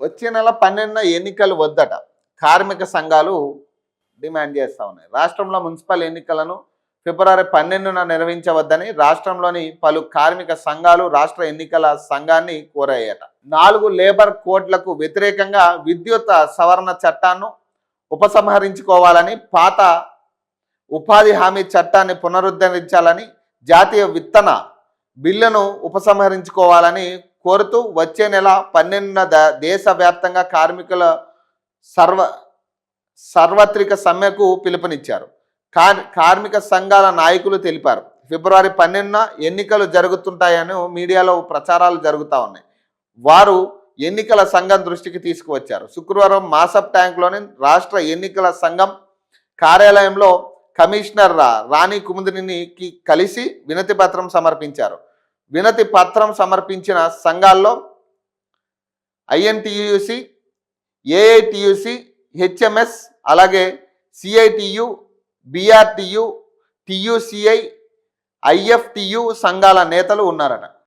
వచ్చే నెల 12న ఎన్నికలు వద్దట కార్మిక సంఘాలు డిమాండ్ చేస్తూ ఉన్నాయి. రాష్ట్రంలో మున్సిపల్ ఎన్నికలను ఫిబ్రవరి 12న నిర్వహించవద్దని రాష్ట్రంలోని పలు కార్మిక సంఘాలు రాష్ట్ర ఎన్నికల సంఘాన్ని కోరాయట. 4 లేబర్ కోడ్లకు వ్యతిరేకంగా విద్యుత్ సవరణ చట్టాన్ని ఉపసంహరించుకోవాలని, పాత ఉపాధి హామీ చట్టాన్ని పునరుద్ధరించాలని, జాతీయ విత్తన బిల్లును ఉపసంహరించుకోవాలని కోరుతూ వచ్చే నెల 12న దేశవ్యాప్తంగా కార్మికుల సార్వత్రిక సమ్మెకు పిలుపునిచ్చారు. కార్మిక సంఘాల నాయకులు తెలిపారు. ఫిబ్రవరి 12న ఎన్నికలు జరుగుతుంటాయని మీడియాలో ప్రచారాలు జరుగుతూ ఉన్నాయి. వారు ఎన్నికల సంఘం దృష్టికి తీసుకువచ్చారు. శుక్రవారం మాసప్ ట్యాంక్లోని రాష్ట్ర ఎన్నికల సంఘం కార్యాలయంలో కమిషనర్ రాణి కుముదినికి కలిసి వినతి పత్రం సమర్పించారు. వినతి పత్రం సమర్పించిన సంఘాల్లో ఐఎన్టీయూసీ, ఏఐటీయూసీ, హెచ్ఎంఎస్, అలాగే సిఐటియు, బిఆర్టియు, టియుసిఐ, ఐఎఫ్టియు సంఘాల నేతలు ఉన్నారట.